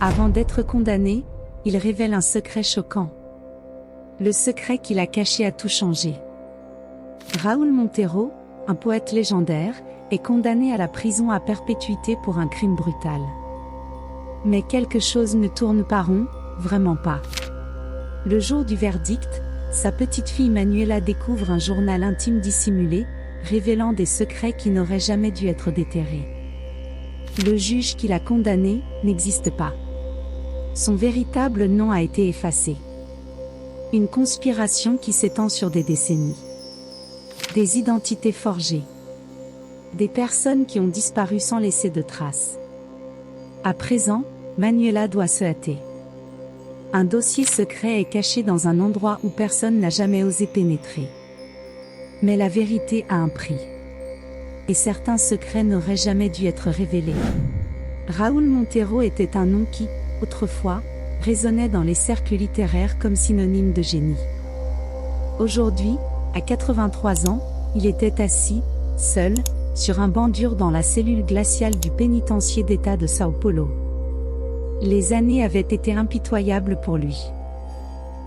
Avant d'être condamné, il révèle un secret choquant. Le secret qu'il a caché a tout changé. Raúl Montero, un poète légendaire, est condamné à la prison à perpétuité pour un crime brutal. Mais quelque chose ne tourne pas rond, vraiment pas. Le jour du verdict, sa petite fille Manuela découvre un journal intime dissimulé, révélant des secrets qui n'auraient jamais dû être déterrés. Le juge qui l'a condamné n'existe pas. Son véritable nom a été effacé. Une conspiration qui s'étend sur des décennies. Des identités forgées. Des personnes qui ont disparu sans laisser de traces. À présent, Manuela doit se hâter. Un dossier secret est caché dans un endroit où personne n'a jamais osé pénétrer. Mais la vérité a un prix. Et certains secrets n'auraient jamais dû être révélés. Raúl Montero était un nom qui, autrefois, résonnait dans les cercles littéraires comme synonyme de génie. Aujourd'hui, à 83 ans, il était assis, seul, sur un banc dur dans la cellule glaciale du pénitencier d'État de Sao Paulo. Les années avaient été impitoyables pour lui.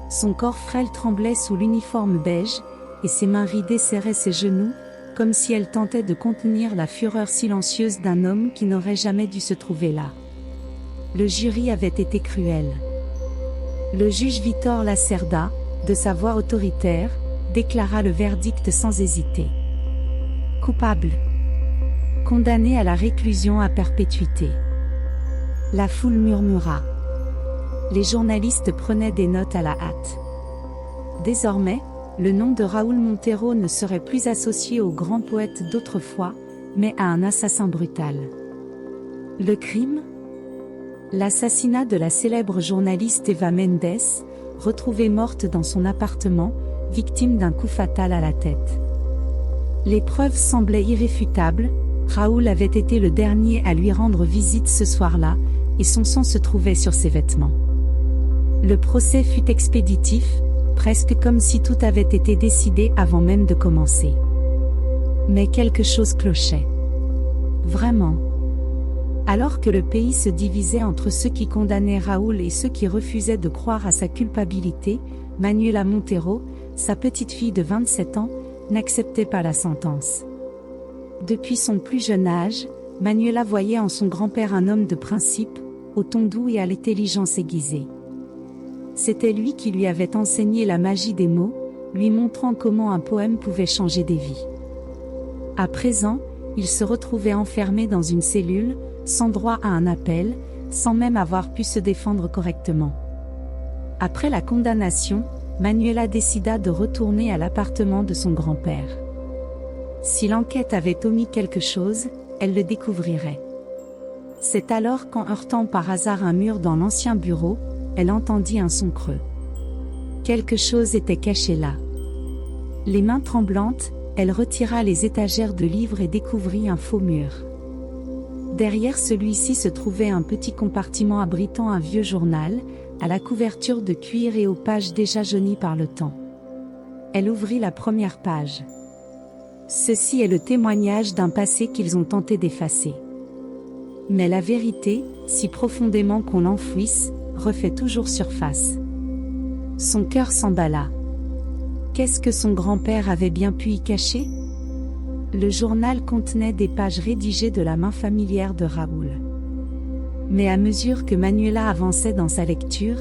Son corps frêle tremblait sous l'uniforme beige, et ses mains ridées serraient ses genoux, comme si elles tentaient de contenir la fureur silencieuse d'un homme qui n'aurait jamais dû se trouver là. Le jury avait été cruel. Le juge Vitor Lacerda, de sa voix autoritaire, déclara le verdict sans hésiter. Coupable. Condamné à la réclusion à perpétuité. La foule murmura. Les journalistes prenaient des notes à la hâte. Désormais, le nom de Raúl Montero ne serait plus associé au grand poète d'autrefois, mais à un assassin brutal. Le crime ? L'assassinat de la célèbre journaliste Eva Mendes, retrouvée morte dans son appartement, victime d'un coup fatal à la tête. Les preuves semblaient irréfutables, Raúl avait été le dernier à lui rendre visite ce soir-là, et son sang se trouvait sur ses vêtements. Le procès fut expéditif, presque comme si tout avait été décidé avant même de commencer. Mais quelque chose clochait. Vraiment. Alors que le pays se divisait entre ceux qui condamnaient Raúl et ceux qui refusaient de croire à sa culpabilité, Manuela Montero, sa petite fille de 27 ans, n'acceptait pas la sentence. Depuis son plus jeune âge, Manuela voyait en son grand-père un homme de principe, au ton doux et à l'intelligence aiguisée. C'était lui qui lui avait enseigné la magie des mots, lui montrant comment un poème pouvait changer des vies. À présent, il se retrouvait enfermé dans une cellule, sans droit à un appel, sans même avoir pu se défendre correctement. Après la condamnation, Manuela décida de retourner à l'appartement de son grand-père. Si l'enquête avait omis quelque chose, elle le découvrirait. C'est alors qu'en heurtant par hasard un mur dans l'ancien bureau, elle entendit un son creux. Quelque chose était caché là. Les mains tremblantes, elle retira les étagères de livres et découvrit un faux mur. Derrière celui-ci se trouvait un petit compartiment abritant un vieux journal, à la couverture de cuir et aux pages déjà jaunies par le temps. Elle ouvrit la première page. Ceci est le témoignage d'un passé qu'ils ont tenté d'effacer. Mais la vérité, si profondément qu'on l'enfouisse, refait toujours surface. Son cœur s'emballa. Qu'est-ce que son grand-père avait bien pu y cacher ? Le journal contenait des pages rédigées de la main familière de Raúl. Mais à mesure que Manuela avançait dans sa lecture,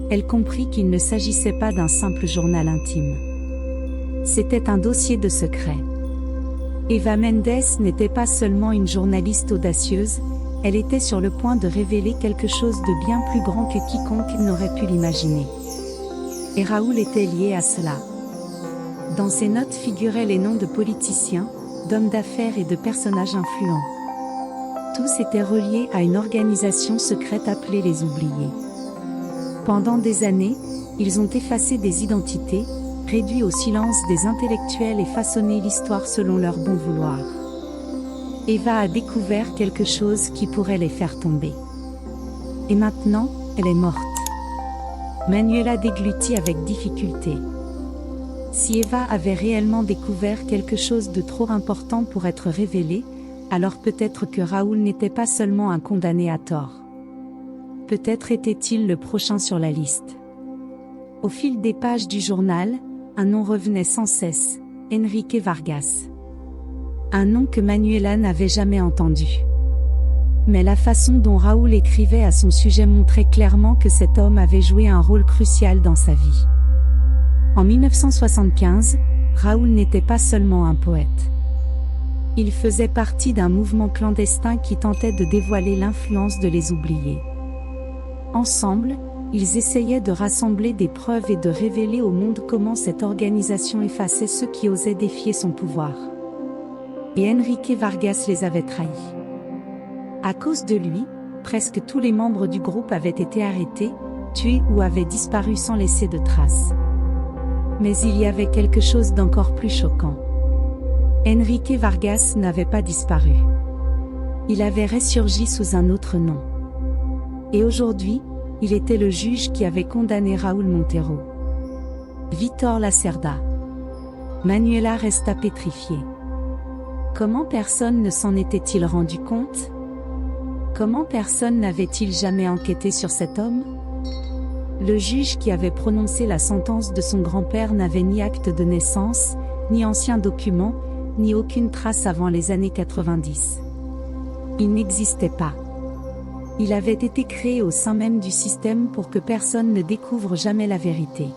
elle comprit qu'il ne s'agissait pas d'un simple journal intime. C'était un dossier de secret. Eva Mendes n'était pas seulement une journaliste audacieuse, elle était sur le point de révéler quelque chose de bien plus grand que quiconque n'aurait pu l'imaginer. Et Raúl était lié à cela. Dans ses notes figuraient les noms de politiciens, d'hommes d'affaires et de personnages influents. Tous étaient reliés à une organisation secrète appelée les Oubliés. Pendant des années, ils ont effacé des identités, réduit au silence des intellectuels et façonné l'histoire selon leur bon vouloir. Eva a découvert quelque chose qui pourrait les faire tomber. Et maintenant, elle est morte. Manuela déglutit avec difficulté. Si Eva avait réellement découvert quelque chose de trop important pour être révélé, alors peut-être que Raúl n'était pas seulement un condamné à tort. Peut-être était-il le prochain sur la liste. Au fil des pages du journal, un nom revenait sans cesse, Enrique Vargas. Un nom que Manuela n'avait jamais entendu. Mais la façon dont Raúl écrivait à son sujet montrait clairement que cet homme avait joué un rôle crucial dans sa vie. En 1975, Raúl n'était pas seulement un poète. Il faisait partie d'un mouvement clandestin qui tentait de dévoiler l'influence de Les Oubliés. Ensemble, ils essayaient de rassembler des preuves et de révéler au monde comment cette organisation effaçait ceux qui osaient défier son pouvoir. Et Enrique Vargas les avait trahis. À cause de lui, presque tous les membres du groupe avaient été arrêtés, tués ou avaient disparu sans laisser de traces. Mais il y avait quelque chose d'encore plus choquant. Enrique Vargas n'avait pas disparu. Il avait ressurgi sous un autre nom. Et aujourd'hui, il était le juge qui avait condamné Raúl Montero. Víctor Lacerda. Manuela resta pétrifiée. Comment personne ne s'en était-il rendu compte? Comment personne n'avait-il jamais enquêté sur cet homme? Le juge qui avait prononcé la sentence de son grand-père n'avait ni acte de naissance, ni anciens documents, ni aucune trace avant les années 90. Il n'existait pas. Il avait été créé au sein même du système pour que personne ne découvre jamais la vérité.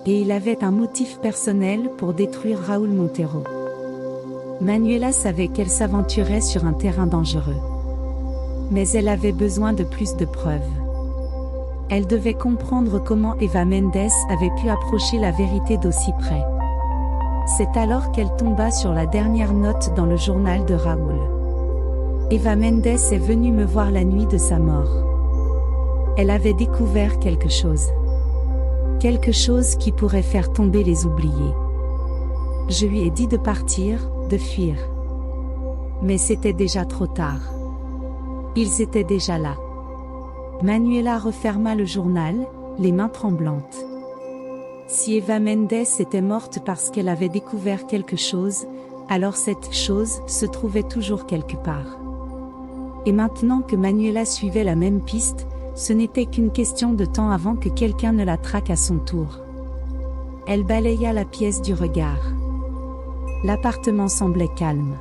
Et il avait un motif personnel pour détruire Raúl Montero. Manuela savait qu'elle s'aventurait sur un terrain dangereux. Mais elle avait besoin de plus de preuves. Elle devait comprendre comment Eva Méndez avait pu approcher la vérité d'aussi près. C'est alors qu'elle tomba sur la dernière note dans le journal de Raúl. Eva Méndez est venue me voir la nuit de sa mort. Elle avait découvert quelque chose. Quelque chose qui pourrait faire tomber Les Oubliés. Je lui ai dit de partir, de fuir. Mais c'était déjà trop tard. Ils étaient déjà là. Manuela referma le journal, les mains tremblantes. Si Eva Méndez était morte parce qu'elle avait découvert quelque chose, alors cette chose se trouvait toujours quelque part. Et maintenant que Manuela suivait la même piste, ce n'était qu'une question de temps avant que quelqu'un ne la traque à son tour. Elle balaya la pièce du regard. L'appartement semblait calme.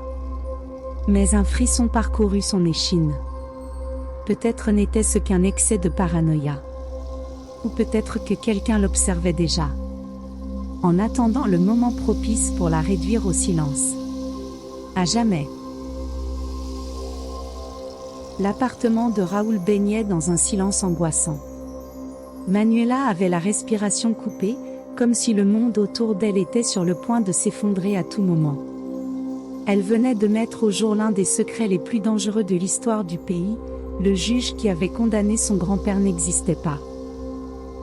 Mais un frisson parcourut son échine. Peut-être n'était-ce qu'un excès de paranoïa. Ou peut-être que quelqu'un l'observait déjà. En attendant le moment propice pour la réduire au silence. À jamais. L'appartement de Raúl baignait dans un silence angoissant. Manuela avait la respiration coupée, comme si le monde autour d'elle était sur le point de s'effondrer à tout moment. Elle venait de mettre au jour l'un des secrets les plus dangereux de l'histoire du pays. Le juge qui avait condamné son grand-père n'existait pas.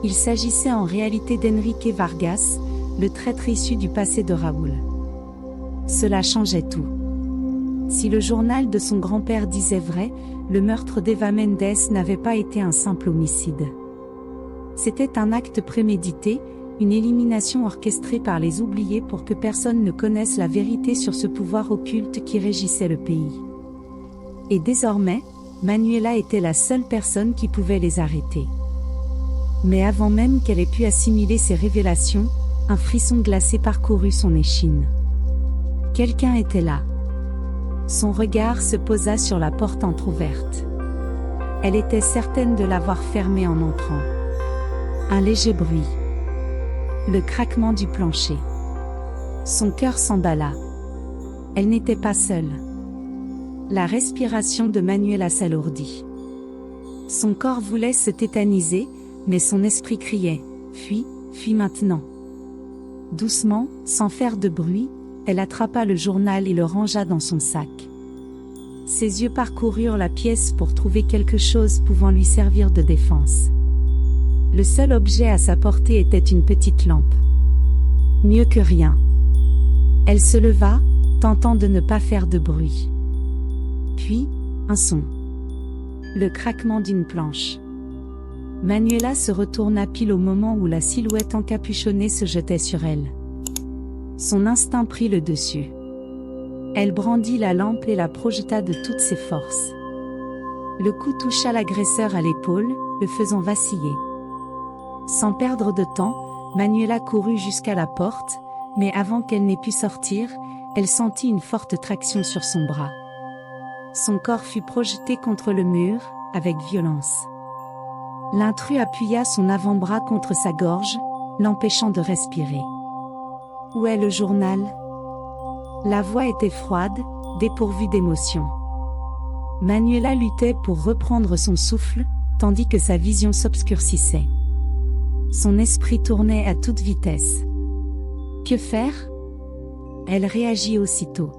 Il s'agissait en réalité d'Enrique Vargas, le traître issu du passé de Raúl. Cela changeait tout. Si le journal de son grand-père disait vrai, le meurtre d'Eva Méndez n'avait pas été un simple homicide. C'était un acte prémédité, une élimination orchestrée par Les Oubliés pour que personne ne connaisse la vérité sur ce pouvoir occulte qui régissait le pays. Et désormais, Manuela était la seule personne qui pouvait les arrêter. Mais avant même qu'elle ait pu assimiler ces révélations, un frisson glacé parcourut son échine. Quelqu'un était là. Son regard se posa sur la porte entr'ouverte. Elle était certaine de l'avoir fermée en entrant. Un léger bruit. Le craquement du plancher. Son cœur s'emballa. Elle n'était pas seule. La respiration de Manuela s'alourdit. Son corps voulait se tétaniser, mais son esprit criait « Fuis, fuis maintenant !» Doucement, sans faire de bruit, elle attrapa le journal et le rangea dans son sac. Ses yeux parcoururent la pièce pour trouver quelque chose pouvant lui servir de défense. Le seul objet à sa portée était une petite lampe. Mieux que rien. Elle se leva, tentant de ne pas faire de bruit. Puis, un son. Le craquement d'une planche. Manuela se retourna pile au moment où la silhouette encapuchonnée se jetait sur elle. Son instinct prit le dessus. Elle brandit la lampe et la projeta de toutes ses forces. Le coup toucha l'agresseur à l'épaule, le faisant vaciller. Sans perdre de temps, Manuela courut jusqu'à la porte, mais avant qu'elle n'ait pu sortir, elle sentit une forte traction sur son bras. Son corps fut projeté contre le mur, avec violence. L'intrus appuya son avant-bras contre sa gorge, l'empêchant de respirer. « Où est le journal ?» La voix était froide, dépourvue d'émotion. Manuela luttait pour reprendre son souffle, tandis que sa vision s'obscurcissait. Son esprit tournait à toute vitesse. Que faire ? Elle réagit aussitôt.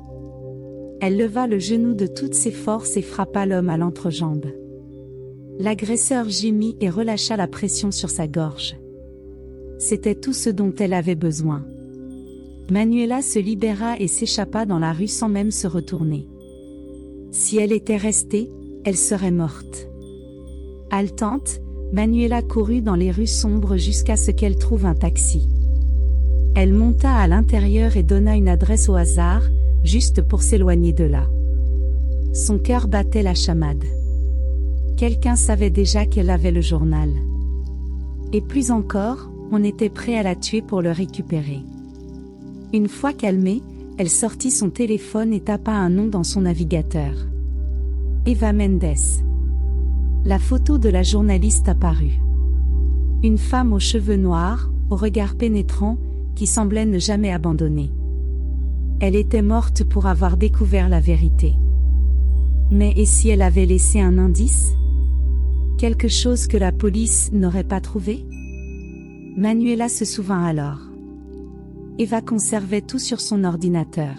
Elle leva le genou de toutes ses forces et frappa l'homme à l'entrejambe. L'agresseur gémit et relâcha la pression sur sa gorge. C'était tout ce dont elle avait besoin. Manuela se libéra et s'échappa dans la rue sans même se retourner. Si elle était restée, elle serait morte. Haletante, Manuela courut dans les rues sombres jusqu'à ce qu'elle trouve un taxi. Elle monta à l'intérieur et donna une adresse au hasard, juste pour s'éloigner de là. Son cœur battait la chamade. Quelqu'un savait déjà qu'elle avait le journal. Et plus encore, on était prêt à la tuer pour le récupérer. Une fois calmée, elle sortit son téléphone et tapa un nom dans son navigateur. Eva Mendes. La photo de la journaliste apparut. Une femme aux cheveux noirs, au regard pénétrant, qui semblait ne jamais abandonner. Elle était morte pour avoir découvert la vérité. Mais et si elle avait laissé un indice ? Quelque chose que la police n'aurait pas trouvé ? Manuela se souvint alors. Eva conservait tout sur son ordinateur.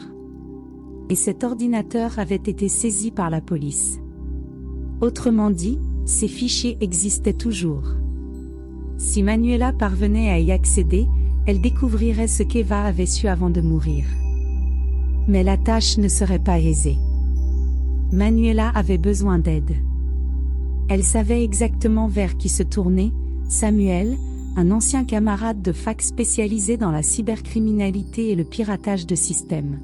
Et cet ordinateur avait été saisi par la police. Autrement dit, ces fichiers existaient toujours. Si Manuela parvenait à y accéder, elle découvrirait ce qu'Eva avait su avant de mourir. Mais la tâche ne serait pas aisée. Manuela avait besoin d'aide. Elle savait exactement vers qui se tourner, Samuel, un ancien camarade de fac spécialisé dans la cybercriminalité et le piratage de systèmes.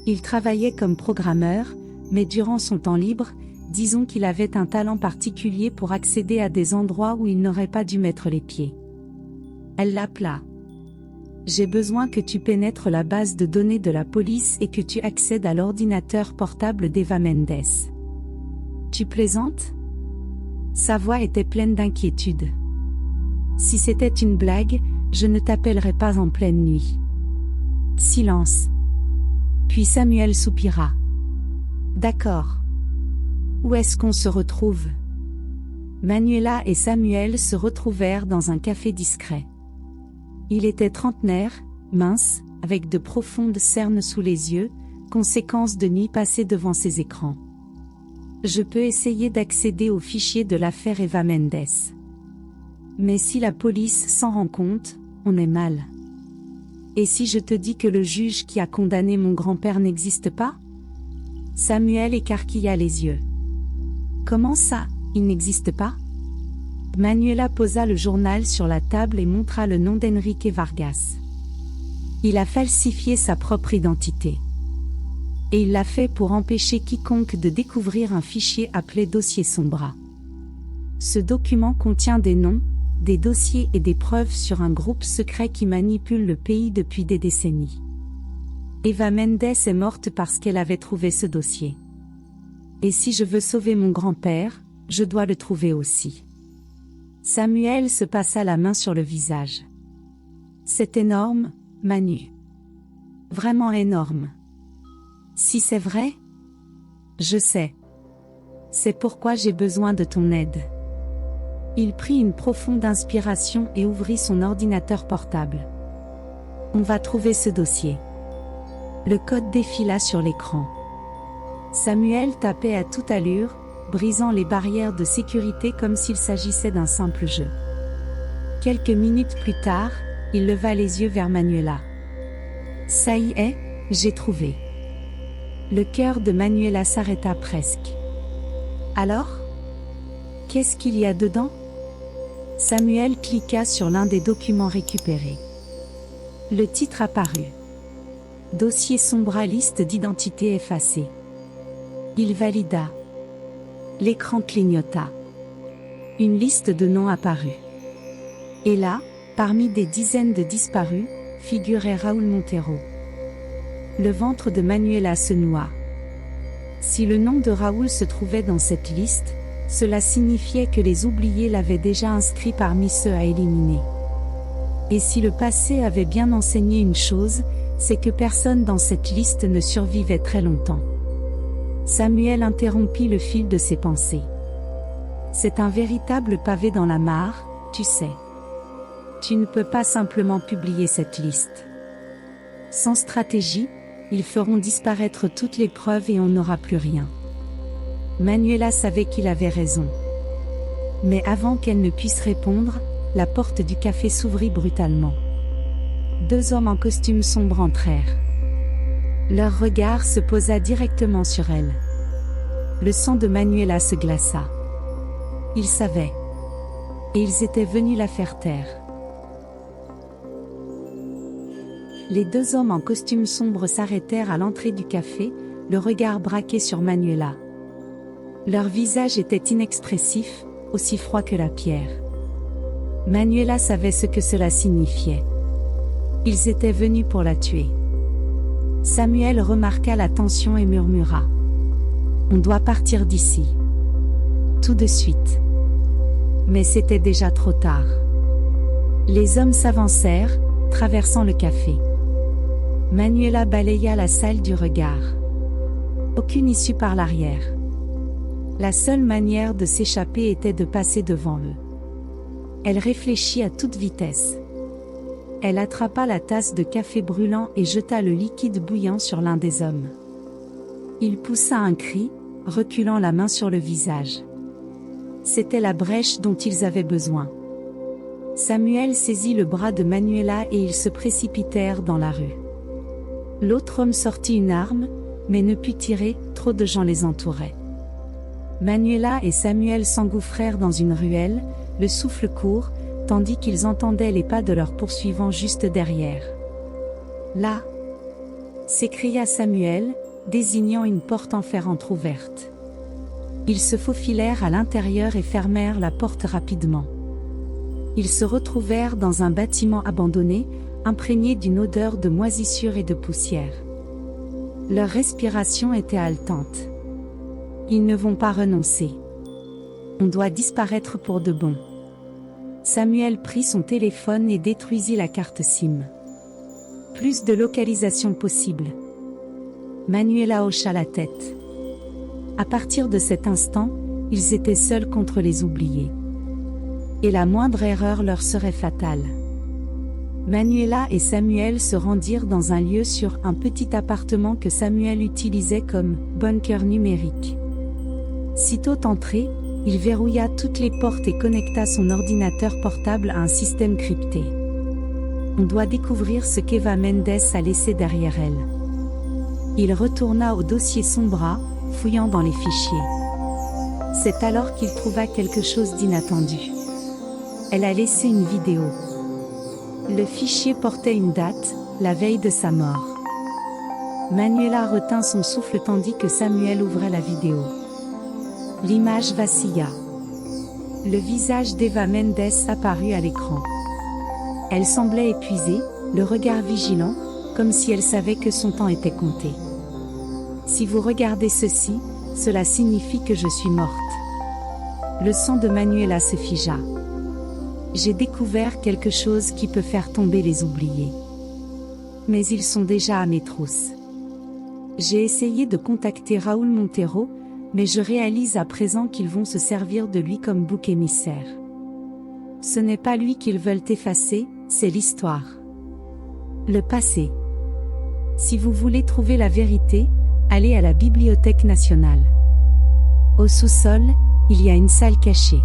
Il travaillait comme programmeur, mais durant son temps libre, disons qu'il avait un talent particulier pour accéder à des endroits où il n'aurait pas dû mettre les pieds. Elle l'appela. « J'ai besoin que tu pénètres la base de données de la police et que tu accèdes à l'ordinateur portable d'Eva Mendes. » « Tu plaisantes ? » Sa voix était pleine d'inquiétude. « Si c'était une blague, je ne t'appellerais pas en pleine nuit. » Silence. Puis Samuel soupira. « D'accord. Où est-ce qu'on se retrouve ? » Manuela et Samuel se retrouvèrent dans un café discret. Il était trentenaire, mince, avec de profondes cernes sous les yeux, conséquence de nuits passées devant ses écrans. « Je peux essayer d'accéder aux fichiers de l'affaire Eva Mendes. Mais si la police s'en rend compte, on est mal. Et si je te dis que le juge qui a condamné mon grand-père n'existe pas ? » Samuel écarquilla les yeux. « Comment ça, il n'existe pas ? » Manuela posa le journal sur la table et montra le nom d'Enrique Vargas. Il a falsifié sa propre identité. Et il l'a fait pour empêcher quiconque de découvrir un fichier appelé dossier Sombra. Ce document contient des noms, des dossiers et des preuves sur un groupe secret qui manipule le pays depuis des décennies. Eva Mendes est morte parce qu'elle avait trouvé ce dossier. Et si je veux sauver mon grand-père, je dois le trouver aussi. Samuel se passa la main sur le visage. C'est énorme, Manu. Vraiment énorme. Si c'est vrai ? Je sais. C'est pourquoi j'ai besoin de ton aide. Il prit une profonde inspiration et ouvrit son ordinateur portable. On va trouver ce dossier. Le code défila sur l'écran. Samuel tapait à toute allure, brisant les barrières de sécurité comme s'il s'agissait d'un simple jeu. Quelques minutes plus tard, il leva les yeux vers Manuela. « Ça y est, j'ai trouvé. » Le cœur de Manuela s'arrêta presque. « Alors ? Qu'est-ce qu'il y a dedans ?» Samuel cliqua sur l'un des documents récupérés. Le titre apparut. Dossier Sombra, liste d'identité effacée. Il valida. L'écran clignota. Une liste de noms apparut. Et là, parmi des dizaines de disparus, figurait Raúl Montero. Le ventre de Manuela se noua. Si le nom de Raúl se trouvait dans cette liste, cela signifiait que les oubliés l'avaient déjà inscrit parmi ceux à éliminer. Et si le passé avait bien enseigné une chose, c'est que personne dans cette liste ne survivait très longtemps. Samuel interrompit le fil de ses pensées. C'est un véritable pavé dans la mare, tu sais. Tu ne peux pas simplement publier cette liste. Sans stratégie, ils feront disparaître toutes les preuves et on n'aura plus rien. Manuela savait qu'il avait raison. Mais avant qu'elle ne puisse répondre, la porte du café s'ouvrit brutalement. 2 hommes en costume sombre entrèrent. Leur regard se posa directement sur elle. Le sang de Manuela se glaça. Ils savaient. Et ils étaient venus la faire taire. Les 2 hommes en costume sombre s'arrêtèrent à l'entrée du café, le regard braqué sur Manuela. Leur visage était inexpressif, aussi froid que la pierre. Manuela savait ce que cela signifiait. Ils étaient venus pour la tuer. Samuel remarqua la tension et murmura. On doit partir d'ici. Tout de suite. Mais c'était déjà trop tard. Les hommes s'avancèrent, traversant le café. Manuela balaya la salle du regard. Aucune issue par l'arrière. La seule manière de s'échapper était de passer devant eux. Elle réfléchit à toute vitesse. Elle attrapa la tasse de café brûlant et jeta le liquide bouillant sur l'un des hommes. Il poussa un cri, reculant la main sur le visage. C'était la brèche dont ils avaient besoin. Samuel saisit le bras de Manuela et ils se précipitèrent dans la rue. L'autre homme sortit une arme, mais ne put tirer, trop de gens les entouraient. Manuela et Samuel s'engouffrèrent dans une ruelle, le souffle court, tandis qu'ils entendaient les pas de leurs poursuivants juste derrière. Là! S'écria Samuel, désignant une porte en fer entr'ouverte. Ils se faufilèrent à l'intérieur et fermèrent la porte rapidement. Ils se retrouvèrent dans un bâtiment abandonné, imprégné d'une odeur de moisissure et de poussière. Leur respiration était haletante. Ils ne vont pas renoncer. On doit disparaître pour de bon. Samuel prit son téléphone et détruisit la carte SIM. Plus de localisation possible. Manuela hocha la tête. À partir de cet instant, ils étaient seuls contre les oubliés. Et la moindre erreur leur serait fatale. Manuela et Samuel se rendirent dans un lieu sur un petit appartement que Samuel utilisait comme bunker numérique. Sitôt entré, il verrouilla toutes les portes et connecta son ordinateur portable à un système crypté. On doit découvrir ce qu'Eva Mendes a laissé derrière elle. Il retourna au dossier Sombra, fouillant dans les fichiers. C'est alors qu'il trouva quelque chose d'inattendu. Elle a laissé une vidéo. Le fichier portait une date, la veille de sa mort. Manuela retint son souffle tandis que Samuel ouvrait la vidéo. L'image vacilla. Le visage d'Eva Mendes apparut à l'écran. Elle semblait épuisée, le regard vigilant, comme si elle savait que son temps était compté. Si vous regardez ceci, cela signifie que je suis morte. Le sang de Manuela se figea. J'ai découvert quelque chose qui peut faire tomber les oubliés. Mais ils sont déjà à mes trousses. J'ai essayé de contacter Raúl Montero, mais je réalise à présent qu'ils vont se servir de lui comme bouc émissaire. Ce n'est pas lui qu'ils veulent effacer, c'est l'histoire. Le passé. Si vous voulez trouver la vérité, allez à la Bibliothèque nationale. Au sous-sol, il y a une salle cachée.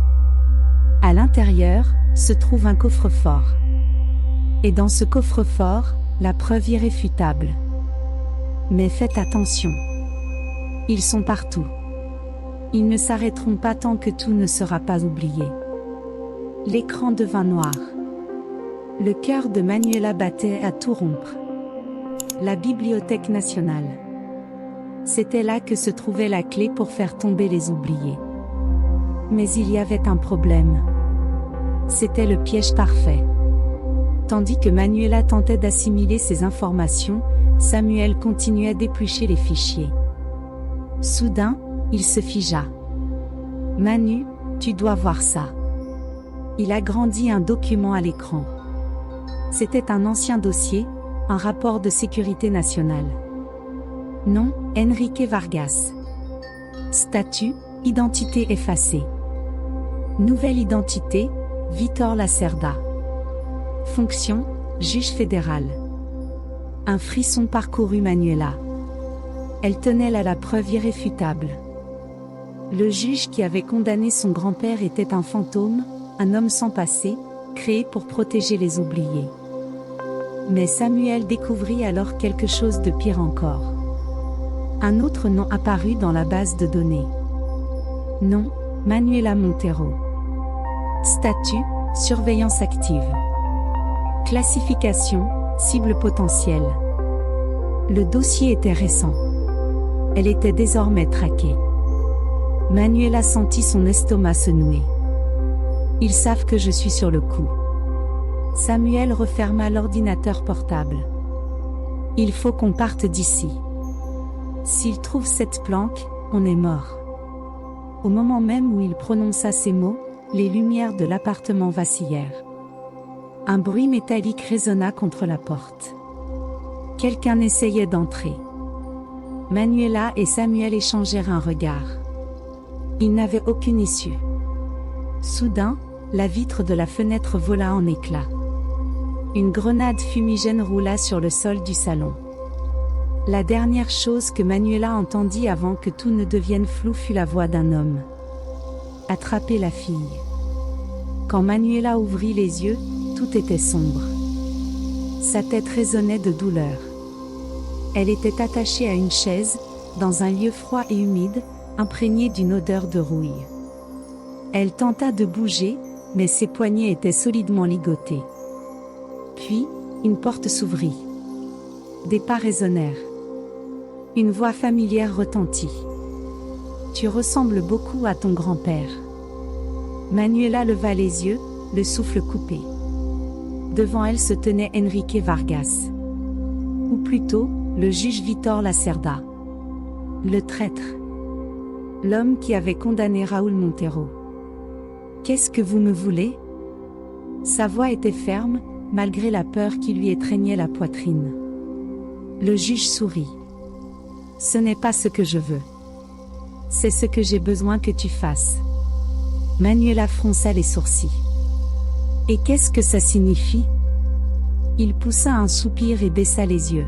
À l'intérieur, se trouve un coffre-fort. Et dans ce coffre-fort, la preuve irréfutable. Mais faites attention. Ils sont partout. Ils ne s'arrêteront pas tant que tout ne sera pas oublié. L'écran devint noir. Le cœur de Manuela battait à tout rompre. La Bibliothèque nationale. C'était là que se trouvait la clé pour faire tomber les oubliés. Mais il y avait un problème. C'était le piège parfait. Tandis que Manuela tentait d'assimiler ces informations, Samuel continuait d'éplucher les fichiers. Soudain, il se figea. « Manu, tu dois voir ça. » Il agrandit un document à l'écran. C'était un ancien dossier, un rapport de sécurité nationale. Nom, Enrique Vargas. Statut, identité effacée. Nouvelle identité, Vítor Lacerda. Fonction, juge fédéral. Un frisson parcourut Manuela. Elle tenait là la preuve irréfutable. Le juge qui avait condamné son grand-père était un fantôme, un homme sans passé, créé pour protéger les oubliés. Mais Samuel découvrit alors quelque chose de pire encore. Un autre nom apparut dans la base de données. Nom, Manuela Montero. Statut, surveillance active. Classification, cible potentielle. Le dossier était récent. Elle était désormais traquée. Manuela sentit son estomac se nouer. Ils savent que je suis sur le coup. Samuel referma l'ordinateur portable. Il faut qu'on parte d'ici. S'il trouve cette planque, on est mort. Au moment même où il prononça ces mots, les lumières de l'appartement vacillèrent. Un bruit métallique résonna contre la porte. Quelqu'un essayait d'entrer. Manuela et Samuel échangèrent un regard. Ils n'avaient aucune issue. Soudain, la vitre de la fenêtre vola en éclats. Une grenade fumigène roula sur le sol du salon. La dernière chose que Manuela entendit avant que tout ne devienne flou fut la voix d'un homme. « Attrapez la fille !» Quand Manuela ouvrit les yeux, tout était sombre. Sa tête résonnait de douleur. Elle était attachée à une chaise, dans un lieu froid et humide, imprégné d'une odeur de rouille. Elle tenta de bouger, mais ses poignets étaient solidement ligotés. Puis, une porte s'ouvrit. Des pas résonnèrent. Une voix familière retentit. « Tu ressembles beaucoup à ton grand-père. » Manuela leva les yeux, le souffle coupé. Devant elle se tenait Enrique Vargas. Ou plutôt, le juge Vítor Lacerda. Le traître. L'homme qui avait condamné Raúl Montero. « Qu'est-ce que vous me voulez ?» Sa voix était ferme, malgré la peur qui lui étreignait la poitrine. Le juge sourit. « Ce n'est pas ce que je veux. C'est ce que j'ai besoin que tu fasses. » Manuela fronça les sourcils. « Et qu'est-ce que ça signifie ?» Il poussa un soupir et baissa les yeux.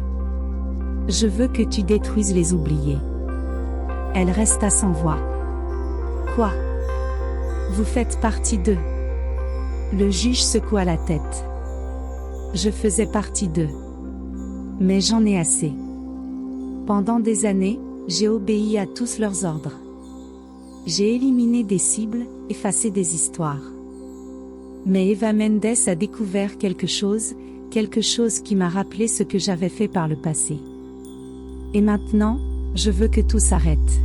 « Je veux que tu détruises les oubliés. » Elle resta sans voix. « Quoi ? Vous faites partie d'eux ?» Le juge secoua la tête. « Je faisais partie d'eux. Mais j'en ai assez. Pendant des années, j'ai obéi à tous leurs ordres. J'ai éliminé des cibles, effacé des histoires. Mais Eva Mendes a découvert quelque chose qui m'a rappelé ce que j'avais fait par le passé. Et maintenant, je veux que tout s'arrête. »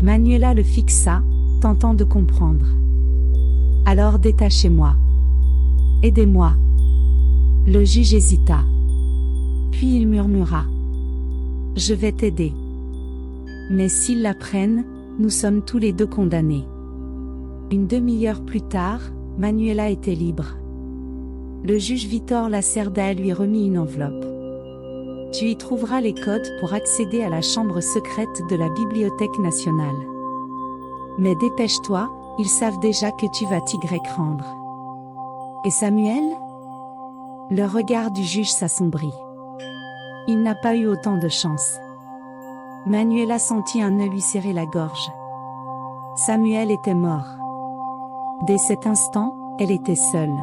Manuela le fixa, tentant de comprendre. « Alors détachez-moi. Aidez-moi. » Le juge hésita. Puis il murmura. « Je vais t'aider. Mais s'ils la prennent, nous sommes tous les deux condamnés. » Une demi-heure plus tard, Manuela était libre. Le juge Vítor Lacerda lui remit une enveloppe. « Tu y trouveras les codes pour accéder à la chambre secrète de la Bibliothèque nationale. Mais dépêche-toi, ils savent déjà que tu vas t'y rendre. » Et Samuel ? Le regard du juge s'assombrit. Il n'a pas eu autant de chance. Manuela sentit un nœud lui serrer la gorge. Samuel était mort. Dès cet instant, elle était seule.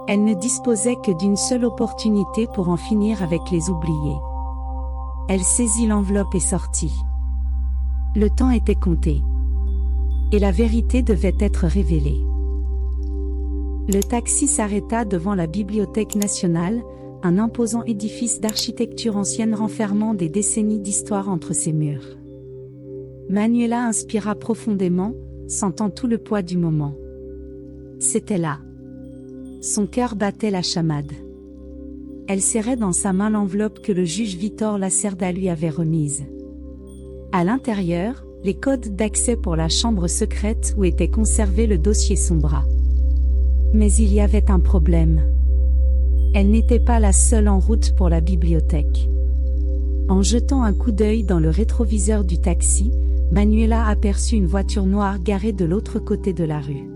Elle ne disposait que d'une seule opportunité pour en finir avec les oubliés. Elle saisit l'enveloppe et sortit. Le temps était compté. Et la vérité devait être révélée. Le taxi s'arrêta devant la Bibliothèque nationale, un imposant édifice d'architecture ancienne renfermant des décennies d'histoire entre ses murs. Manuela inspira profondément, sentant tout le poids du moment. C'était là. Son cœur battait la chamade. Elle serrait dans sa main l'enveloppe que le juge Vítor Lacerda lui avait remise. À l'intérieur, les codes d'accès pour la chambre secrète où était conservé le dossier Sombra. Mais il y avait un problème. Elle n'était pas la seule en route pour la bibliothèque. En jetant un coup d'œil dans le rétroviseur du taxi, Manuela aperçut une voiture noire garée de l'autre côté de la rue.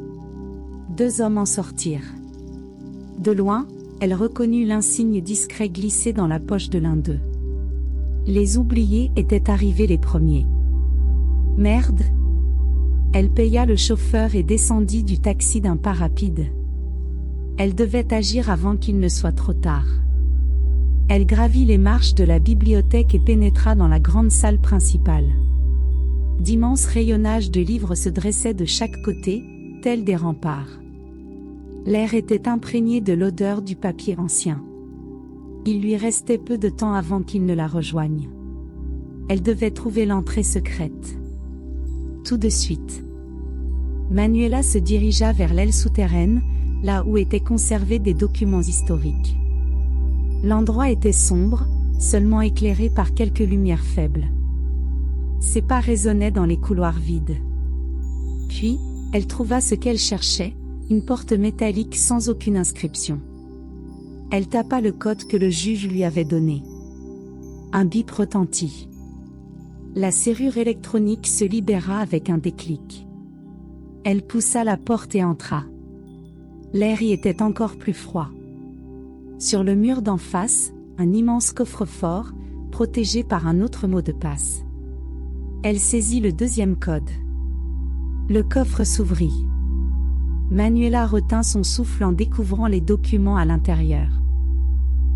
2 hommes en sortirent. De loin, elle reconnut l'insigne discret glissé dans la poche de l'un d'eux. Les oubliés étaient arrivés les premiers. Merde! Elle paya le chauffeur et descendit du taxi d'un pas rapide. Elle devait agir avant qu'il ne soit trop tard. Elle gravit les marches de la bibliothèque et pénétra dans la grande salle principale. D'immenses rayonnages de livres se dressaient de chaque côté, tels des remparts. L'air était imprégné de l'odeur du papier ancien. Il lui restait peu de temps avant qu'il ne la rejoigne. Elle devait trouver l'entrée secrète. Tout de suite. Manuela se dirigea vers l'aile souterraine, là où étaient conservés des documents historiques. L'endroit était sombre, seulement éclairé par quelques lumières faibles. Ses pas résonnaient dans les couloirs vides. Puis, elle trouva ce qu'elle cherchait, une porte métallique sans aucune inscription. Elle tapa le code que le juge lui avait donné. Un bip retentit. La serrure électronique se libéra avec un déclic. Elle poussa la porte et entra. L'air y était encore plus froid. Sur le mur d'en face, un immense coffre-fort, protégé par un autre mot de passe. Elle saisit le 2e code. Le coffre s'ouvrit. Manuela retint son souffle en découvrant les documents à l'intérieur.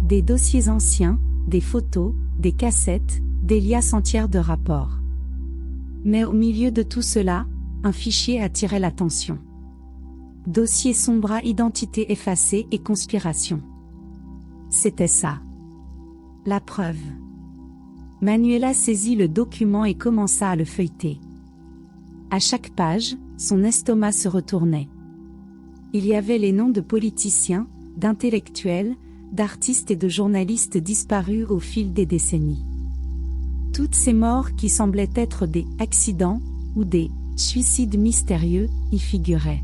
Des dossiers anciens, des photos, des cassettes, des liasses entières de rapports. Mais au milieu de tout cela, un fichier attirait l'attention. Dossier Sombra, identité effacée et conspiration. C'était ça. La preuve. Manuela saisit le document et commença à le feuilleter. À chaque page, son estomac se retournait. Il y avait les noms de politiciens, d'intellectuels, d'artistes et de journalistes disparus au fil des décennies. Toutes ces morts qui semblaient être des accidents ou des suicides mystérieux y figuraient.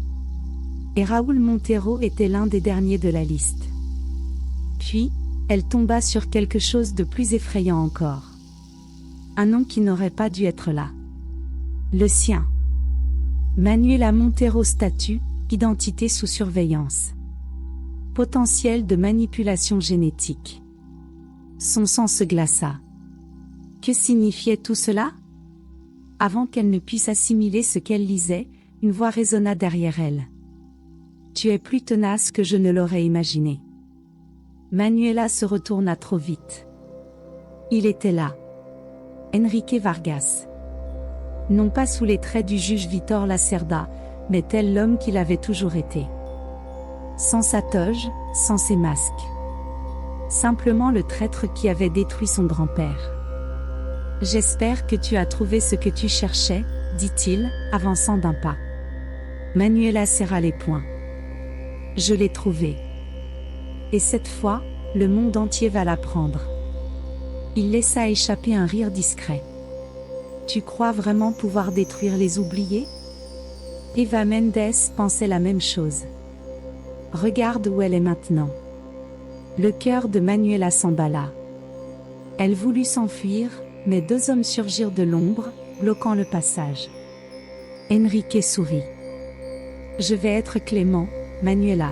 Et Raúl Montero était l'un des derniers de la liste. Puis, elle tomba sur quelque chose de plus effrayant encore. Un nom qui n'aurait pas dû être là. Le sien. Manuela Montero, statut, identité sous surveillance. Potentiel de manipulation génétique. Son sang se glaça. Que signifiait tout cela? Avant qu'elle ne puisse assimiler ce qu'elle lisait, une voix résonna derrière elle. Tu es plus tenace que je ne l'aurais imaginé. Manuela se retourna trop vite. Il était là. Enrique Vargas. Non pas sous les traits du juge Vítor Lacerda, mais tel l'homme qu'il avait toujours été. Sans sa toge, sans ses masques. Simplement le traître qui avait détruit son grand-père. J'espère que tu as trouvé ce que tu cherchais, dit-il, avançant d'un pas. Manuela serra les poings. Je l'ai trouvé. Et cette fois, le monde entier va l'apprendre. Il laissa échapper un rire discret. Tu crois vraiment pouvoir détruire les oubliés? Eva Mendes pensait la même chose. Regarde où elle est maintenant. Le cœur de Manuela s'emballa. Elle voulut s'enfuir, mais 2 hommes surgirent de l'ombre, bloquant le passage. Enrique sourit. Je vais être clément, Manuela.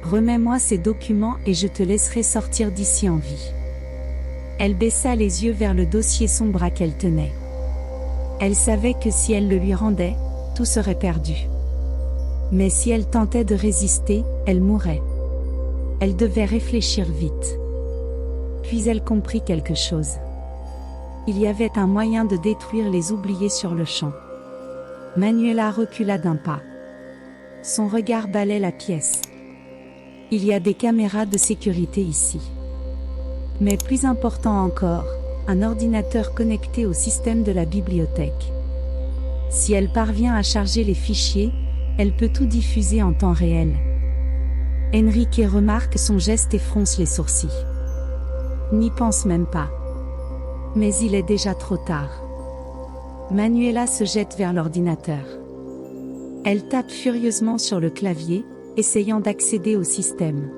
Remets-moi ces documents et je te laisserai sortir d'ici en vie. Elle baissa les yeux vers le dossier Sombra qu'elle tenait. Elle savait que si elle le lui rendait, tout serait perdu. Mais si elle tentait de résister, elle mourrait. Elle devait réfléchir vite. Puis elle comprit quelque chose. Il y avait un moyen de détruire les oubliés sur le champ. Manuela recula d'un pas. Son regard balait la pièce. Il y a des caméras de sécurité ici. Mais plus important encore, un ordinateur connecté au système de la bibliothèque. Si elle parvient à charger les fichiers, elle peut tout diffuser en temps réel. Enrique remarque son geste et fronce les sourcils. N'y pense même pas. Mais il est déjà trop tard. Manuela se jette vers l'ordinateur. Elle tape furieusement sur le clavier, essayant d'accéder au système.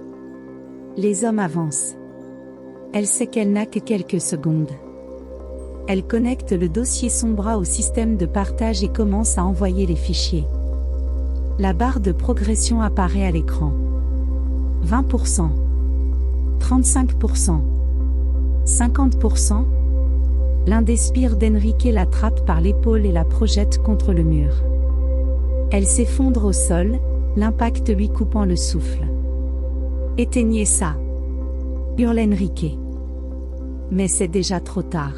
Les hommes avancent. Elle sait qu'elle n'a que quelques secondes. Elle connecte le dossier Sombra au système de partage et commence à envoyer les fichiers. La barre de progression apparaît à l'écran. 20%, 35%, 50%. L'un des sbires d'Enrique l'attrape par l'épaule et la projette contre le mur. Elle s'effondre au sol, l'impact lui coupant le souffle. « Éteignez ça !» hurle Enrique. Mais c'est déjà trop tard.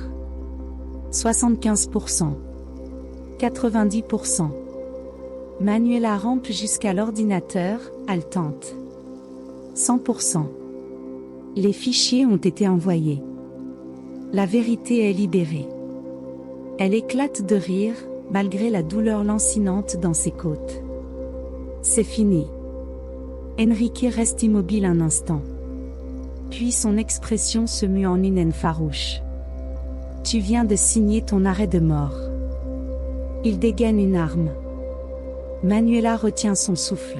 75%. 90%. Manuela rampe jusqu'à l'ordinateur, haletante. 100%. Les fichiers ont été envoyés. La vérité est libérée. Elle éclate de rire, malgré la douleur lancinante dans ses côtes. C'est fini. Enrique reste immobile un instant. Puis son expression se mue en une haine farouche. Tu viens de signer ton arrêt de mort. Il dégaine une arme. Manuela retient son souffle.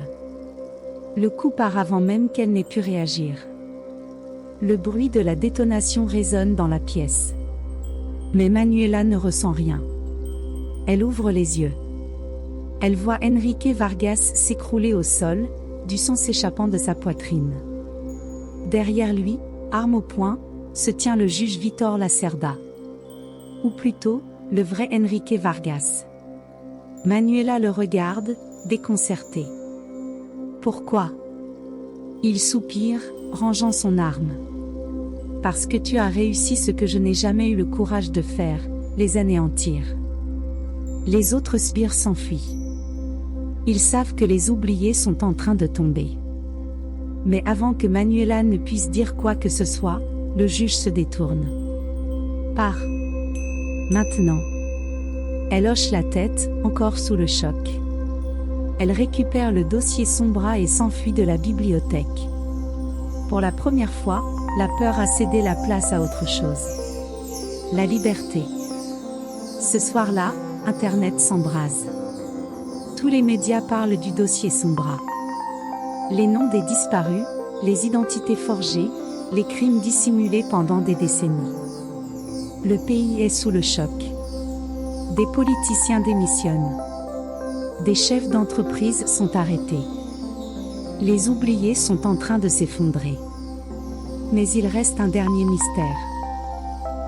Le coup part avant même qu'elle n'ait pu réagir. Le bruit de la détonation résonne dans la pièce. Mais Manuela ne ressent rien. Elle ouvre les yeux. Elle voit Enrique Vargas s'écrouler au sol, du sang s'échappant de sa poitrine. Derrière lui, arme au poing, se tient le juge Vitor Lacerda. Ou plutôt, le vrai Enrique Vargas. Manuela le regarde, déconcertée. Pourquoi ? Il soupire, rangeant son arme. Parce que tu as réussi ce que je n'ai jamais eu le courage de faire, les anéantir. Les autres sbires s'enfuient. Ils savent que les oubliés sont en train de tomber. Mais avant que Manuela ne puisse dire quoi que ce soit, le juge se détourne. Pars. Maintenant. Elle hoche la tête, encore sous le choc. Elle récupère le dossier Sombra et s'enfuit de la bibliothèque. Pour la première fois, la peur a cédé la place à autre chose. La liberté. Ce soir-là, Internet s'embrase. Tous les médias parlent du dossier Sombra. Les noms des disparus, les identités forgées, les crimes dissimulés pendant des décennies. Le pays est sous le choc. Des politiciens démissionnent. Des chefs d'entreprise sont arrêtés. Les oubliés sont en train de s'effondrer. Mais il reste un dernier mystère.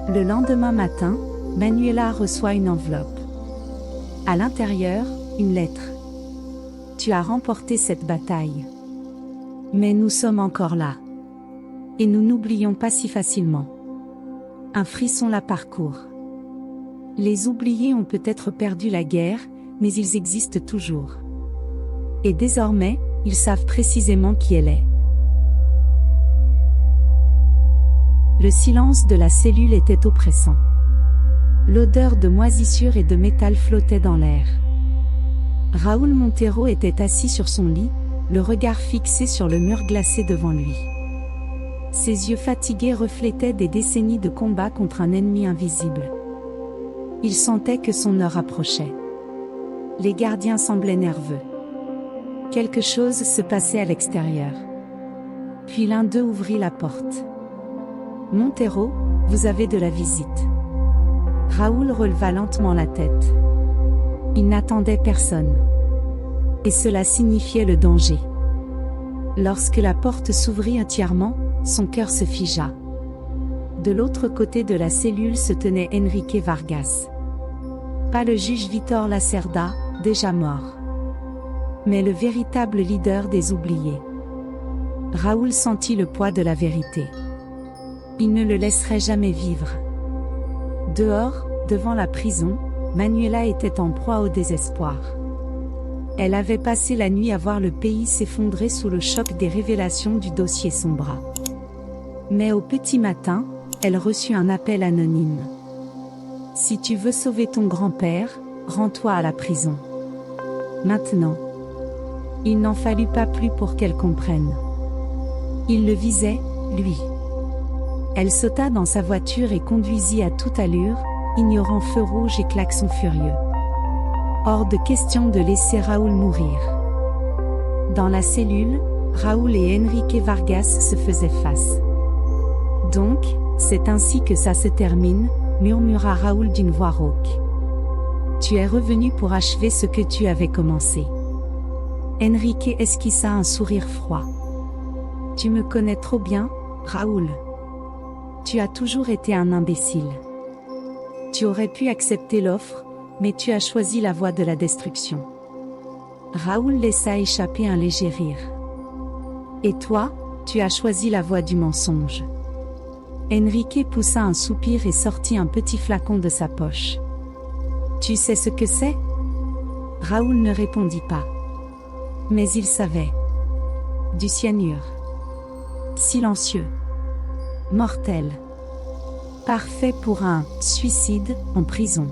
Le lendemain matin, Manuela reçoit une enveloppe. À l'intérieur, une lettre. Tu as remporté cette bataille. Mais nous sommes encore là. Et nous n'oublions pas si facilement. Un frisson la parcourt. Les oubliés ont peut-être perdu la guerre, mais ils existent toujours. Et désormais, ils savent précisément qui elle est. Le silence de la cellule était oppressant. L'odeur de moisissure et de métal flottait dans l'air. Raúl Montero était assis sur son lit, le regard fixé sur le mur glacé devant lui. Ses yeux fatigués reflétaient des décennies de combat contre un ennemi invisible. Il sentait que son heure approchait. Les gardiens semblaient nerveux. Quelque chose se passait à l'extérieur. Puis l'un d'eux ouvrit la porte. « Montero, vous avez de la visite. » Raúl releva lentement la tête. Il n'attendait personne. Et cela signifiait le danger. Lorsque la porte s'ouvrit entièrement, son cœur se figea. De l'autre côté de la cellule se tenait Enrique Vargas. Pas le juge Vitor Lacerda, déjà mort. Mais le véritable leader des oubliés. Raúl sentit le poids de la vérité. Il ne le laisserait jamais vivre. Dehors, devant la prison, Manuela était en proie au désespoir. Elle avait passé la nuit à voir le pays s'effondrer sous le choc des révélations du dossier Sombra. Mais au petit matin, elle reçut un appel anonyme. « Si tu veux sauver ton grand-père, rends-toi à la prison. Maintenant. Il n'en fallut pas plus pour qu'elle comprenne. Il le visait, lui. Elle sauta dans sa voiture et conduisit à toute allure, ignorant feu rouge et klaxon furieux. Hors de question de laisser Raúl mourir. Dans la cellule, Raúl et Enrique Vargas se faisaient face. Donc, c'est ainsi que ça se termine, murmura Raúl d'une voix rauque. Tu es revenu pour achever ce que tu avais commencé. Enrique esquissa un sourire froid. Tu me connais trop bien, Raúl. Tu as toujours été un imbécile. Tu aurais pu accepter l'offre, mais tu as choisi la voie de la destruction. Raúl laissa échapper un léger rire. Et toi, tu as choisi la voie du mensonge. Enrique poussa un soupir et sortit un petit flacon de sa poche. Tu sais ce que c'est? Raúl ne répondit pas. Mais il savait. Du cyanure. Silencieux. Mortel. Parfait pour un suicide en prison.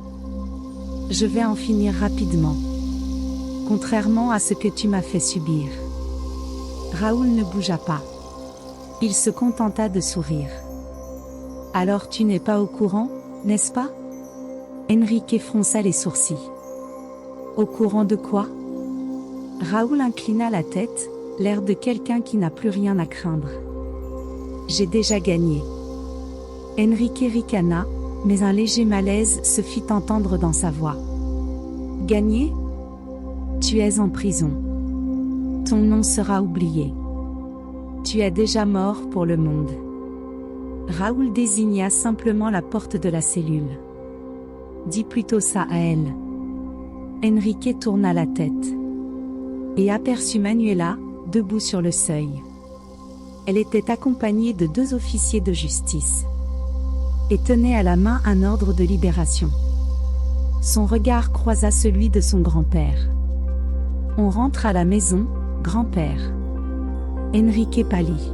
Je vais en finir rapidement. Contrairement à ce que tu m'as fait subir. Raúl ne bougea pas. Il se contenta de sourire. Alors tu n'es pas au courant, n'est-ce pas? Enrique fronça les sourcils. Au courant de quoi? Raúl inclina la tête, l'air de quelqu'un qui n'a plus rien à craindre. J'ai déjà gagné. Enrique ricana, mais un léger malaise se fit entendre dans sa voix. Gagné? Tu es en prison. Ton nom sera oublié. Tu es déjà mort pour le monde. Raúl désigna simplement la porte de la cellule. Dis plutôt ça à elle. Enrique tourna la tête. Et aperçut Manuela, debout sur le seuil. Elle était accompagnée de 2 officiers de justice. Et tenait à la main un ordre de libération. Son regard croisa celui de son grand-père. On rentre à la maison, grand-père. Enrique pâlit.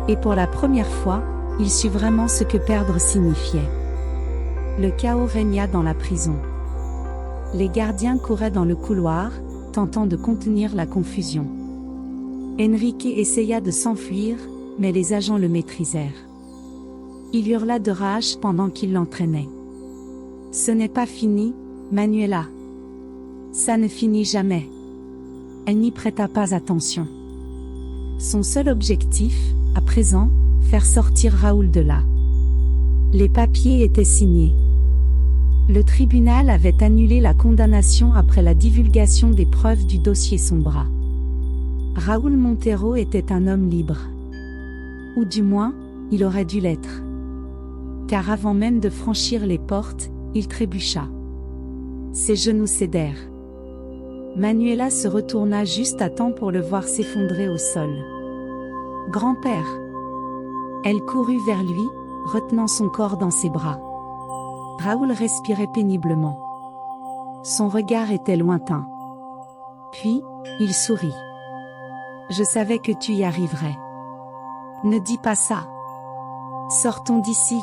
Et pour la première fois, il sut vraiment ce que perdre signifiait. Le chaos régna dans la prison. Les gardiens couraient dans le couloir, tentant de contenir la confusion. Enrique essaya de s'enfuir, mais les agents le maîtrisèrent. Il hurla de rage pendant qu'ils l'entraînaient. Ce n'est pas fini, Manuela. Ça ne finit jamais. Elle n'y prêta pas attention. Son seul objectif, à présent, faire sortir Raúl de là. Les papiers étaient signés. Le tribunal avait annulé la condamnation après la divulgation des preuves du dossier Sombra. Raúl Montero était un homme libre. Ou du moins, il aurait dû l'être. Car avant même de franchir les portes, il trébucha. Ses genoux cédèrent. Manuela se retourna juste à temps pour le voir s'effondrer au sol. « Grand-père !» Elle courut vers lui, retenant son corps dans ses bras. Raúl respirait péniblement. Son regard était lointain. Puis, il sourit. « Je savais que tu y arriverais. Ne dis pas ça. Sortons d'ici.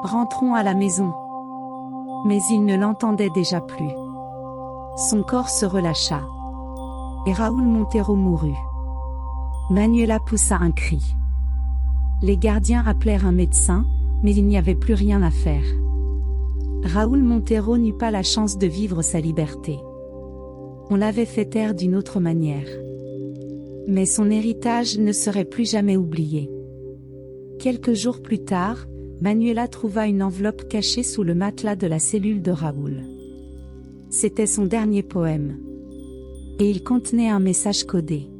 Rentrons à la maison. » Mais il ne l'entendait déjà plus. Son corps se relâcha. Et Raúl Montero mourut. Manuela poussa un cri. Les gardiens appelèrent un médecin, mais il n'y avait plus rien à faire. Raúl Montero n'eut pas la chance de vivre sa liberté. On l'avait fait taire d'une autre manière. Mais son héritage ne serait plus jamais oublié. Quelques jours plus tard, Manuela trouva une enveloppe cachée sous le matelas de la cellule de Raúl. C'était son dernier poème. Et il contenait un message codé.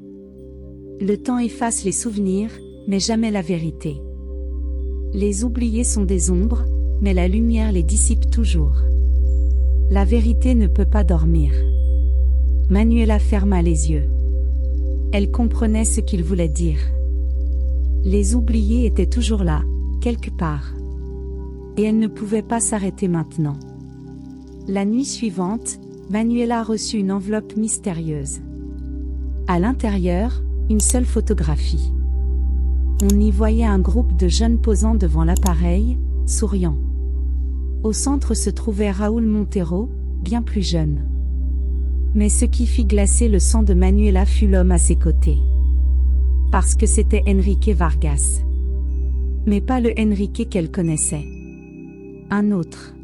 Le temps efface les souvenirs, mais jamais la vérité. Les oubliés sont des ombres, mais la lumière les dissipe toujours. La vérité ne peut pas dormir. Manuela ferma les yeux. Elle comprenait ce qu'il voulait dire. Les oubliés étaient toujours là, quelque part. Et elle ne pouvait pas s'arrêter maintenant. La nuit suivante, Manuela reçut une enveloppe mystérieuse. À l'intérieur, une seule photographie. On y voyait un groupe de jeunes posant devant l'appareil, souriant. Au centre se trouvait Raúl Montero, bien plus jeune. Mais ce qui fit glacer le sang de Manuela fut l'homme à ses côtés. Parce que c'était Enrique Vargas. Mais pas le Enrique qu'elle connaissait. Un autre.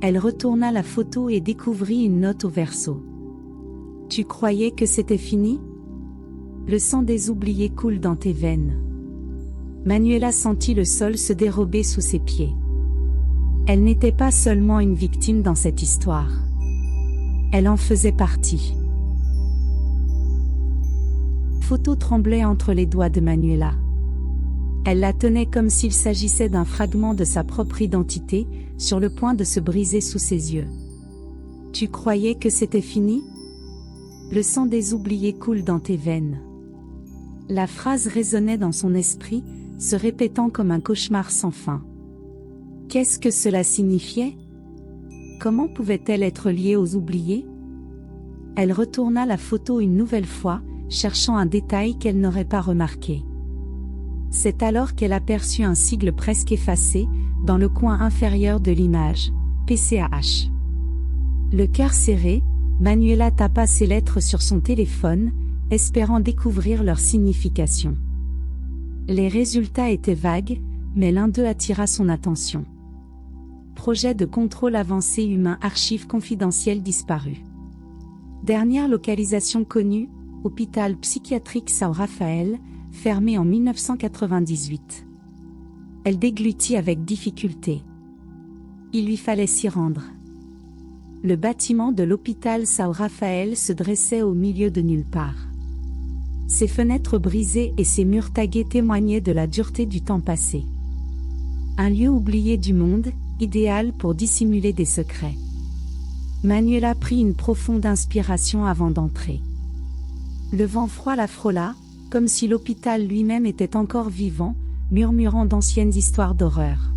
Elle retourna la photo et découvrit une note au verso. « Tu croyais que c'était fini ? Le sang des oubliés coule dans tes veines. » Manuela sentit le sol se dérober sous ses pieds. Elle n'était pas seulement une victime dans cette histoire. Elle en faisait partie. Photo tremblait entre les doigts de Manuela. Elle la tenait comme s'il s'agissait d'un fragment de sa propre identité, sur le point de se briser sous ses yeux. « Tu croyais que c'était fini ? Le sang des oubliés coule dans tes veines. » La phrase résonnait dans son esprit, se répétant comme un cauchemar sans fin. Qu'est-ce que cela signifiait ? Comment pouvait-elle être liée aux oubliés ? Elle retourna la photo une nouvelle fois, cherchant un détail qu'elle n'aurait pas remarqué. C'est alors qu'elle aperçut un sigle presque effacé, dans le coin inférieur de l'image, PCAH. Le cœur serré, Manuela tapa ces lettres sur son téléphone, espérant découvrir leur signification. Les résultats étaient vagues, mais l'un d'eux attira son attention. Projet de contrôle avancé humain, archives confidentielles disparues. Dernière localisation connue, hôpital psychiatrique São Rafael, fermé en 1998. Elle déglutit avec difficulté. Il lui fallait s'y rendre. Le bâtiment de l'hôpital São Rafael se dressait au milieu de nulle part. Ses fenêtres brisées et ses murs tagués témoignaient de la dureté du temps passé. Un lieu oublié du monde, idéal pour dissimuler des secrets. Manuela prit une profonde inspiration avant d'entrer. Le vent froid la frôla, comme si l'hôpital lui-même était encore vivant, murmurant d'anciennes histoires d'horreur.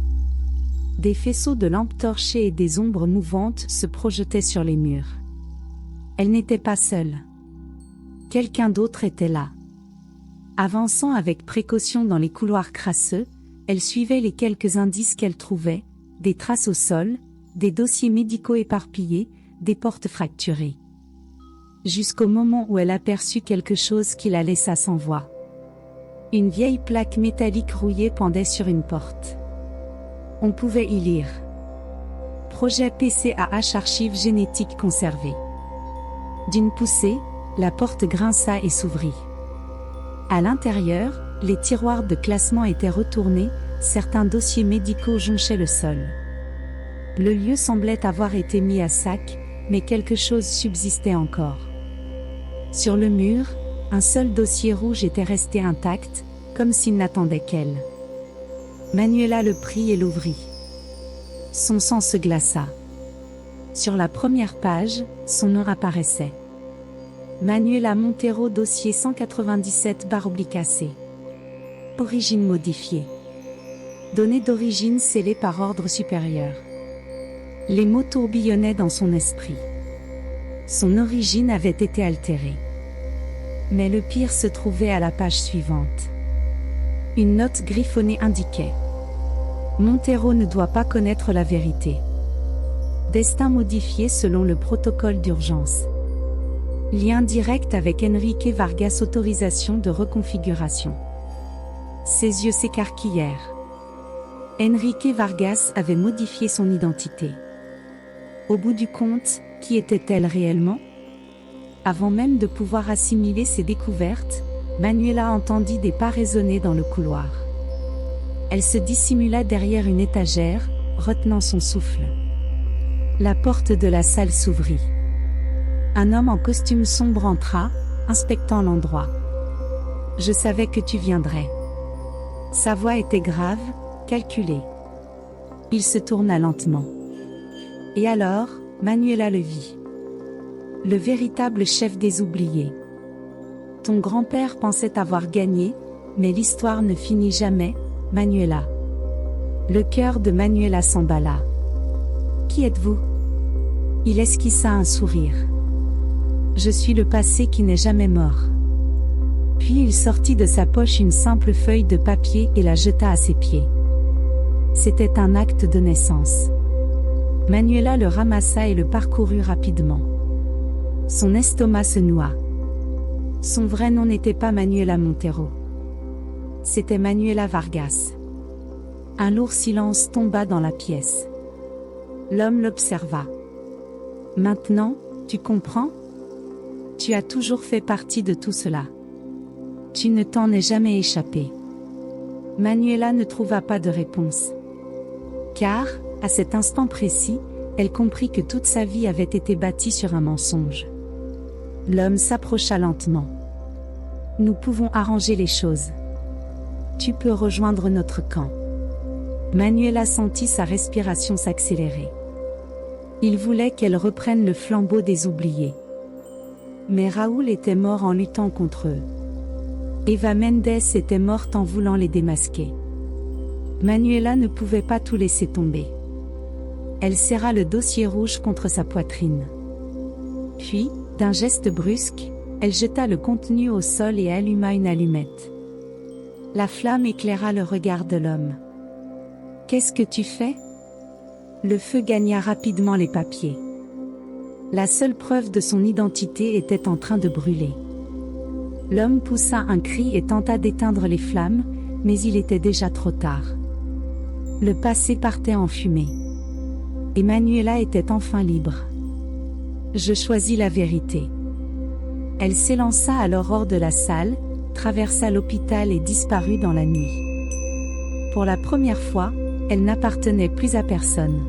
Des faisceaux de lampes torchées et des ombres mouvantes se projetaient sur les murs. Elle n'était pas seule. Quelqu'un d'autre était là. Avançant avec précaution dans les couloirs crasseux, elle suivait les quelques indices qu'elle trouvait, des traces au sol, des dossiers médicaux éparpillés, des portes fracturées. Jusqu'au moment où elle aperçut quelque chose qui la laissa sans voix. Une vieille plaque métallique rouillée pendait sur une porte. On pouvait y lire. Projet PCAH, archives génétiques conservées. D'une poussée, la porte grinça et s'ouvrit. À l'intérieur, les tiroirs de classement étaient retournés, certains dossiers médicaux jonchaient le sol. Le lieu semblait avoir été mis à sac, mais quelque chose subsistait encore. Sur le mur, un seul dossier rouge était resté intact, comme s'il n'attendait qu'elle. Manuela le prit et l'ouvrit. Son sang se glaça. Sur la première page, son nom apparaissait. Manuela Montero, dossier 197/C. Origine modifiée. Données d'origine scellées par ordre supérieur. Les mots tourbillonnaient dans son esprit. Son origine avait été altérée. Mais le pire se trouvait à la page suivante. Une note griffonnée indiquait: Montero ne doit pas connaître la vérité. Destin modifié selon le protocole d'urgence. Lien direct avec Enrique Vargas, autorisation de reconfiguration. Ses yeux s'écarquillèrent. Enrique Vargas avait modifié son identité. Au bout du compte, qui était-elle réellement ? Avant même de pouvoir assimiler ses découvertes, Manuela entendit des pas résonner dans le couloir. Elle se dissimula derrière une étagère, retenant son souffle. La porte de la salle s'ouvrit. Un homme en costume sombre entra, inspectant l'endroit. « Je savais que tu viendrais. » Sa voix était grave, calculée. Il se tourna lentement. Et alors, Manuela le vit. Le véritable chef des oubliés. Ton grand-père pensait avoir gagné, mais l'histoire ne finit jamais, Manuela. Le cœur de Manuela s'emballa. Qui êtes-vous ? Il esquissa un sourire. Je suis le passé qui n'est jamais mort. Puis il sortit de sa poche une simple feuille de papier et la jeta à ses pieds. C'était un acte de naissance. Manuela le ramassa et le parcourut rapidement. Son estomac se noua. Son vrai nom n'était pas Manuela Montero. C'était Manuela Vargas. Un lourd silence tomba dans la pièce. L'homme l'observa. Maintenant, tu comprends? Tu as toujours fait partie de tout cela. Tu ne t'en es jamais échappé. Manuela ne trouva pas de réponse. Car, à cet instant précis, elle comprit que toute sa vie avait été bâtie sur un mensonge. L'homme s'approcha lentement. Nous pouvons arranger les choses. Tu peux rejoindre notre camp. Manuela sentit sa respiration s'accélérer. Il voulait qu'elle reprenne le flambeau des oubliés. Mais Raoul était mort en luttant contre eux. Eva Mendes était morte en voulant les démasquer. Manuela ne pouvait pas tout laisser tomber. Elle serra le dossier rouge contre sa poitrine. Puis, d'un geste brusque, elle jeta le contenu au sol et alluma une allumette. La flamme éclaira le regard de l'homme. « Qu'est-ce que tu fais ?» Le feu gagna rapidement les papiers. La seule preuve de son identité était en train de brûler. L'homme poussa un cri et tenta d'éteindre les flammes, mais il était déjà trop tard. Le passé partait en fumée. Et Manuela était enfin libre. Je choisis la vérité. Elle s'élança alors hors de la salle, traversa l'hôpital et disparut dans la nuit. Pour la première fois, elle n'appartenait plus à personne.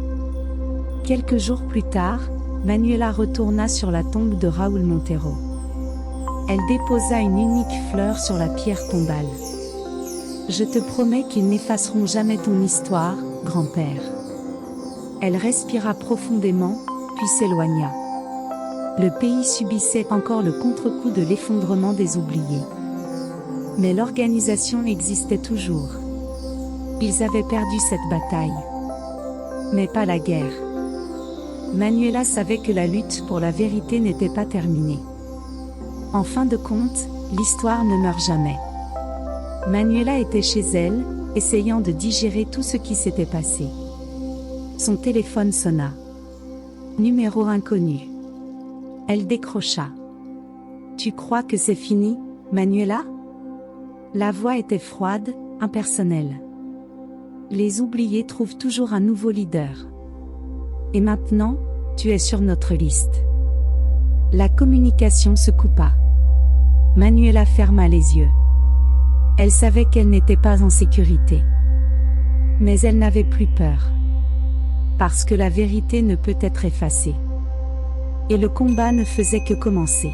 Quelques jours plus tard, Manuela retourna sur la tombe de Raoul Montero. Elle déposa une unique fleur sur la pierre tombale. « Je te promets qu'ils n'effaceront jamais ton histoire, grand-père. » Elle respira profondément, puis s'éloigna. Le pays subissait encore le contre-coup de l'effondrement des oubliés. Mais l'organisation existait toujours. Ils avaient perdu cette bataille. Mais pas la guerre. Manuela savait que la lutte pour la vérité n'était pas terminée. En fin de compte, l'histoire ne meurt jamais. Manuela était chez elle, essayant de digérer tout ce qui s'était passé. Son téléphone sonna. Numéro inconnu. Elle décrocha. « Tu crois que c'est fini, Manuela ?» La voix était froide, impersonnelle. Les oubliés trouvent toujours un nouveau leader. Et maintenant, tu es sur notre liste. La communication se coupa. Manuela ferma les yeux. Elle savait qu'elle n'était pas en sécurité. Mais elle n'avait plus peur. Parce que la vérité ne peut être effacée. Et le combat ne faisait que commencer.